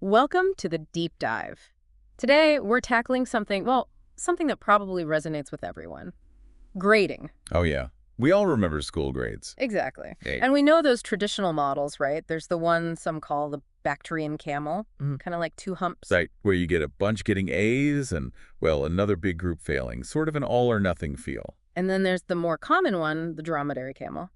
Welcome to the deep dive. Today, we're tackling something, well, something that probably resonates with everyone. Grading. Oh, yeah. We all remember school grades. Exactly. Hey. And we know those traditional models, right? There's the one some call the Bactrian camel, Mhm. kind of like two humps. Right, where you get a bunch getting A's and, well, another big group failing. Sort of an all-or-nothing feel. And then there's the more common one, the dromedary camel,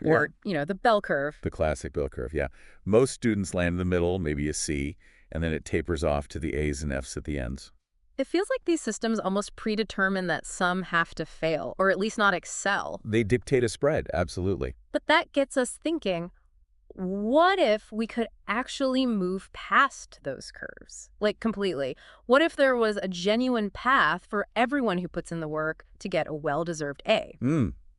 Yeah. or, the bell curve. The classic bell curve, yeah. Most students land in the middle, maybe a C, and then it tapers off to the A's and F's at the ends. It feels like these systems almost predetermine that some have to fail, or at least not excel. They dictate a spread, absolutely. But that gets us thinking, what if we could actually move past those curves? Like, completely. What if there was a genuine path for everyone who puts in the work to get a well-deserved A?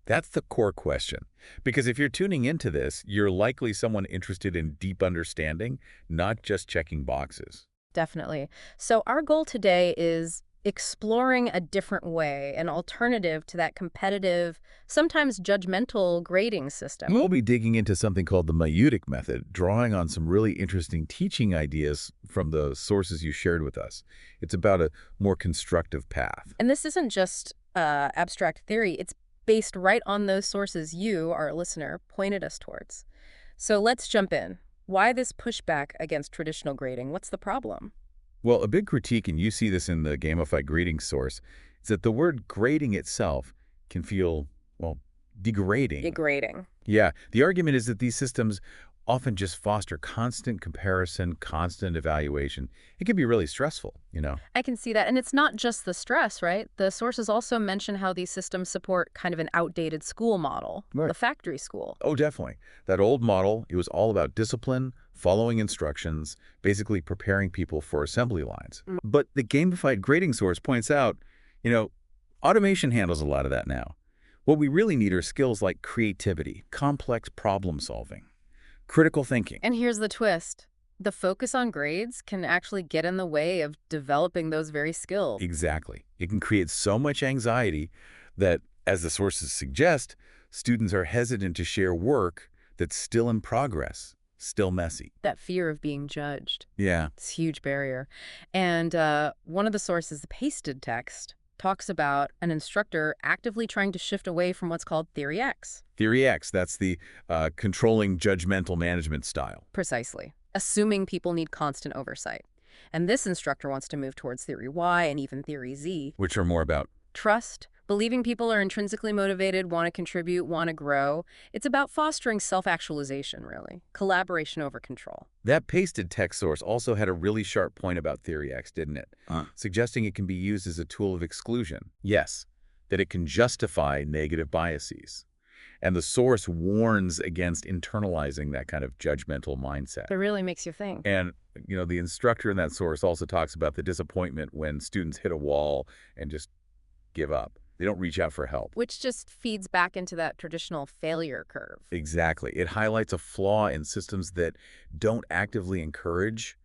That's the core question. Because if you're tuning into this, you're likely someone interested in deep understanding, not just checking boxes. Definitely. So our goal today is exploring a different way, an alternative to that competitive, sometimes judgmental grading system. We'll be digging into something called the Maieutic method, drawing on some really interesting teaching ideas from the sources you shared with us. It's about a more constructive path. And this isn't just abstract theory. It's based right on those sources you, our listener, pointed us towards. So let's jump in. Why this pushback against traditional grading? What's the problem? Well, a big critique, and you see this in the gamified grading source, is that the word grading itself can feel, well, degrading. Degrading. Yeah, the argument is that these systems often just foster constant comparison, constant evaluation. It can be really stressful. I can see that. And it's not just the stress, right? The sources also mention how these systems support kind of an outdated school model, Right. the factory school. Oh, definitely. That old model, it was all about discipline, following instructions, basically preparing people for assembly lines. But the gamified grading source points out, you know, automation handles a lot of that now. What we really need are skills like creativity, complex problem solving, critical thinking. And here's the twist. The focus on grades can actually get in the way of developing those very skills. Exactly. It can create so much anxiety that, as the sources suggest, students are hesitant to share work that's still in progress, still messy. That fear of being judged. Yeah. It's a huge barrier. And one of the sources, the pasted text, talks about an instructor actively trying to shift away from what's called Theory X. Theory X, that's the controlling judgmental management style. Precisely. Assuming people need constant oversight. And this instructor wants to move towards Theory Y and even Theory Z. Which are more about Trust, believing people are intrinsically motivated, want to contribute, want to grow. It's about fostering self-actualization, really. Collaboration over control. that pasted text source also had a really sharp point about Theory X, didn't it? Suggesting it can be used as a tool of exclusion. Yes, that it can justify negative biases. And the source warns against internalizing that kind of judgmental mindset. It really makes you think. And, the instructor in that source also talks about the disappointment when students hit a wall and just give up. They don't reach out for help. Which just feeds back into that traditional failure curve. Exactly. It highlights a flaw in systems that don't actively encourage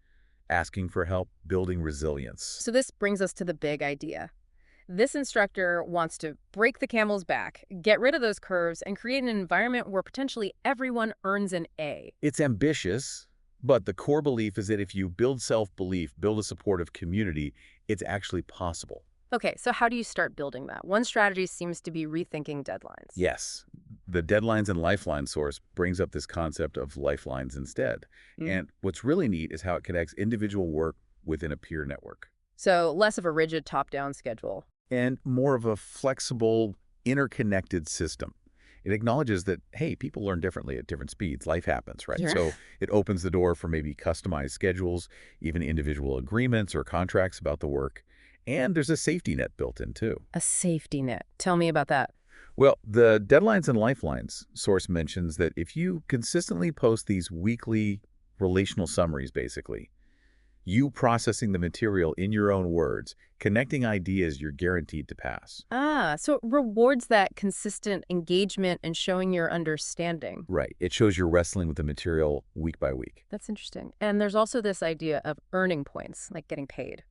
asking for help, building resilience. So this brings us to the big idea. This instructor wants to break the camel's back, get rid of those curves, and create an environment where potentially everyone earns an A. It's ambitious, but the core belief is that if you build self-belief, build a supportive community, it's actually possible. Okay, so how do you start building that? One strategy seems to be rethinking deadlines. Yes, the deadlines and lifeline source brings up this concept of lifelines instead. And what's really neat is how it connects individual work within a peer network. So less of a rigid top-down schedule. And more of a flexible, interconnected system. It acknowledges that, hey, people learn differently at different speeds. Life happens, right? Sure. So it opens the door for maybe customized schedules, even individual agreements or contracts about the work. And there's a safety net built in, too. A safety net. Tell me about that. Well, the Deadlines and Lifelines source mentions that if you consistently post these weekly relational summaries, basically, you processing the material in your own words, connecting ideas you're guaranteed to pass. So it rewards that consistent engagement and showing your understanding. Right. It shows you're wrestling with the material week by week. That's interesting. And there's also this idea of earning points, like getting paid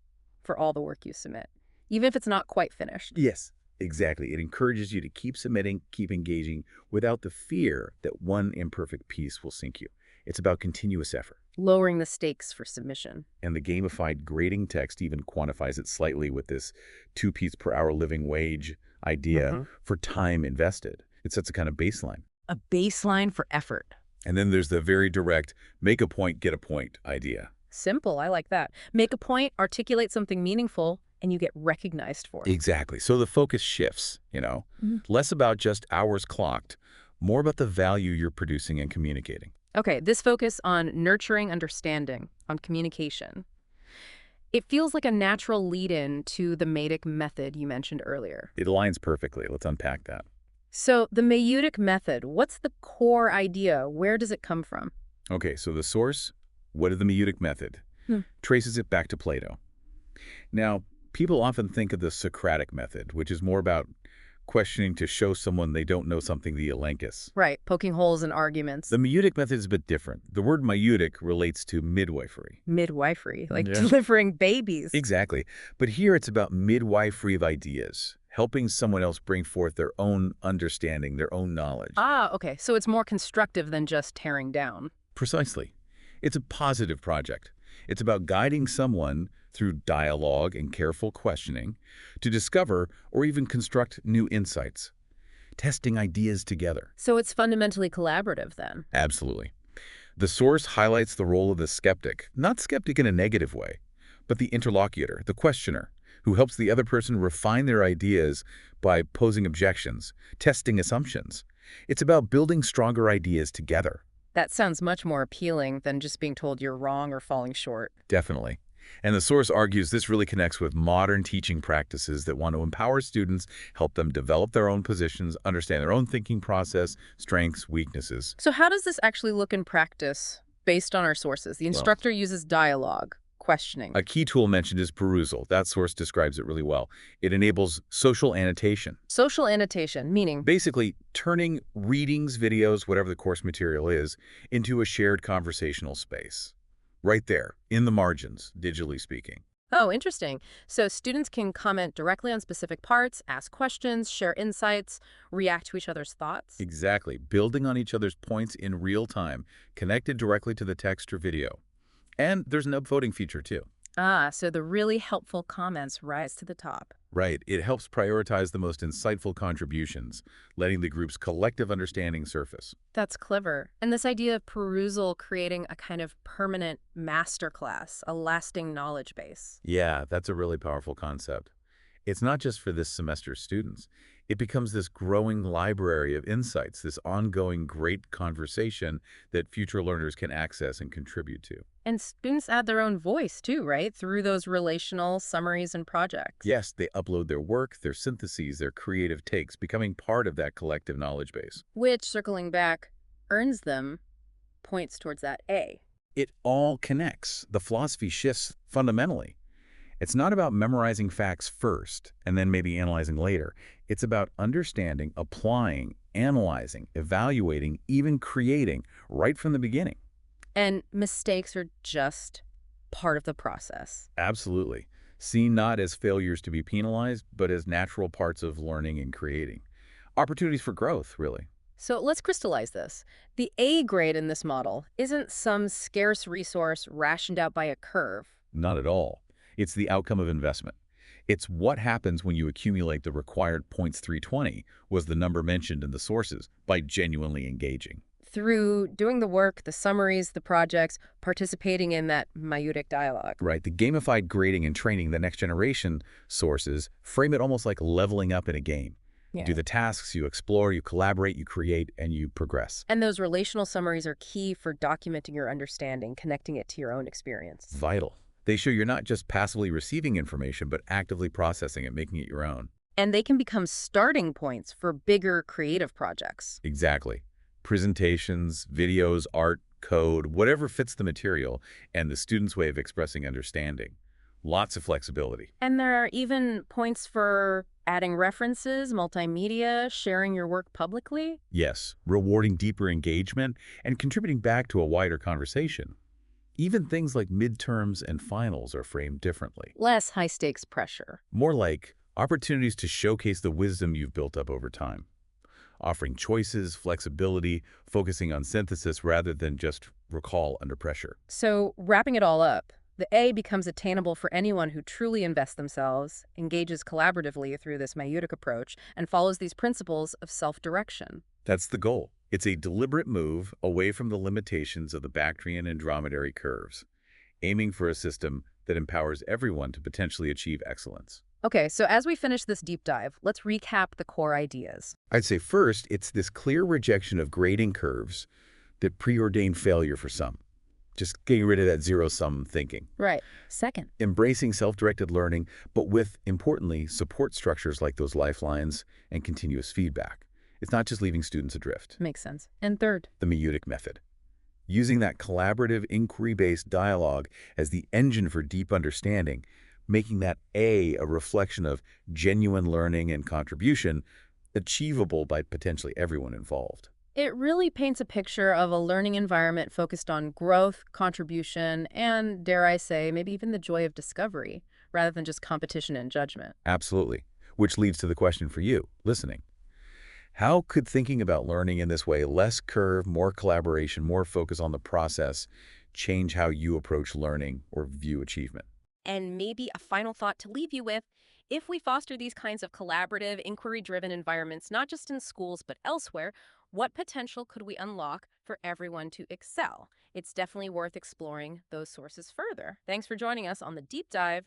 for all the work you submit, even if it's not quite finished. Yes, exactly. It encourages you to keep submitting, keep engaging, without the fear that one imperfect piece will sink you. It's about continuous effort. Lowering the stakes for submission. And the gamified grading text even quantifies it slightly with this 2 piece per hour living wage idea Hmm. for time invested. It sets a kind of baseline. A baseline for effort. And then there's the very direct make a point, get a point idea. Simple, I like that. Make a point, articulate something meaningful, and you get recognized for it. Exactly. So the focus shifts. Mhm. Less about just hours clocked, more about the value you're producing and communicating. Okay, this focus on nurturing understanding, on communication. It feels like a natural lead-in to the Maieutic method you mentioned earlier. It aligns perfectly. Let's unpack that. So the Maieutic method, what's the core idea? Where does it come from? Okay, so the source, what is the Maieutic method? Hmm. Traces it back to Plato. Now, people often think of the Socratic method, which is more about questioning to show someone they don't know something, the elenchus. Right, poking holes in arguments. The Maieutic method is a bit different. The word Maieutic relates to midwifery. Midwifery, like Yeah. delivering babies. Exactly. But here it's about midwifery of ideas, helping someone else bring forth their own understanding, their own knowledge. Ah, okay, so it's more constructive than just tearing down. Precisely. It's a positive project. It's about guiding someone through dialogue and careful questioning to discover or even construct new insights, testing ideas together. So it's fundamentally collaborative then. Absolutely. The source highlights the role of the skeptic, not skeptic in a negative way, but the interlocutor, the questioner, who helps the other person refine their ideas by posing objections, testing assumptions. It's about building stronger ideas together. That sounds much more appealing than just being told you're wrong or falling short. Definitely. And the source argues this really connects with modern teaching practices that want to empower students, help them develop their own positions, understand their own thinking process, strengths, weaknesses. So how does this actually look in practice based on our sources? The Well, instructor uses dialogue, questioning. a key tool mentioned is perusal. That source describes it really well. It enables social annotation, Social annotation, meaning, basically turning readings, videos, whatever the course material is, into a shared conversational space. Right there, in the margins, digitally speaking. oh, interesting. So students can comment directly on specific parts, ask questions, share insights, react to each other's thoughts. Exactly, building on each other's points in real time, connected directly to the text or video. And there's an upvoting feature too. Ah, so the really helpful comments rise to the top. Right, it helps prioritize the most insightful contributions, letting the group's collective understanding surface. That's clever. And this idea of perusal creating a kind of permanent masterclass, a lasting knowledge base. Yeah, that's a really powerful concept. It's not just for this semester's students. It becomes this growing library of insights, this ongoing great conversation that future learners can access and contribute to. And students add their own voice too, right? Through those relational summaries and projects. Yes, they upload their work, their syntheses, their creative takes, becoming part of that collective knowledge base. Which, circling back, earns them points towards that A. It all connects. The philosophy shifts fundamentally. It's not about memorizing facts first and then maybe analyzing later. It's about understanding, applying, analyzing, evaluating, even creating right from the beginning. And mistakes are just part of the process. Absolutely. Seen not as failures to be penalized, but as natural parts of learning and creating. Opportunities for growth, really. So let's crystallize this. The A grade in this model isn't some scarce resource rationed out by a curve. Not at all. It's the outcome of investment. It's what happens when you accumulate the required points 320, was the number mentioned in the sources, by genuinely engaging. Through doing the work, the summaries, the projects, participating in that Maieutic dialogue. Right, the gamified grading and training the next generation sources frame it almost like leveling up in a game. You Yeah. do the tasks, you explore, you collaborate, you create, and you progress. And those relational summaries are key for documenting your understanding, connecting it to your own experience. Vital. They show you're not just passively receiving information, but actively processing it, making it your own. And they can become starting points for bigger creative projects. Exactly. Presentations, videos, art, code, whatever fits the material and the student's way of expressing understanding. Lots of flexibility. And there are even points for adding references, multimedia, sharing your work publicly. Yes, rewarding deeper engagement and contributing back to a wider conversation. Even things like midterms and finals are framed differently. Less high-stakes pressure. More like opportunities to showcase the wisdom you've built up over time. offering choices, flexibility, focusing on synthesis rather than just recall under pressure. So, wrapping it all up, the A becomes attainable for anyone who truly invests themselves, engages collaboratively through this Maieutic approach, and follows these principles of self-direction. That's the goal. It's a deliberate move away from the limitations of the Bactrian and dromedary curves, aiming for a system that empowers everyone to potentially achieve excellence. Okay, so as we finish this deep dive, let's recap the core ideas. I'd say first, it's this clear rejection of grading curves that preordain failure for some. Just getting rid of that zero-sum thinking. Right. Second. Embracing self-directed learning, but with, importantly, support structures like those lifelines and continuous feedback. It's not just leaving students adrift. Makes sense. And third. The Maieutic method. Using that collaborative, inquiry-based dialogue as the engine for deep understanding, making that a reflection of genuine learning and contribution, achievable by potentially everyone involved. It really paints a picture of a learning environment focused on growth, contribution, and, dare I say, maybe even the joy of discovery, rather than just competition and judgment. Absolutely. Which leads to the question for you, listening. How could thinking about learning in this way, less curve, more collaboration, more focus on the process, change how you approach learning or view achievement? And maybe a final thought to leave you with, if we foster these kinds of collaborative, inquiry-driven environments, not just in schools but elsewhere, what potential could we unlock for everyone to excel? It's definitely worth exploring those sources further. Thanks for joining us on the deep dive.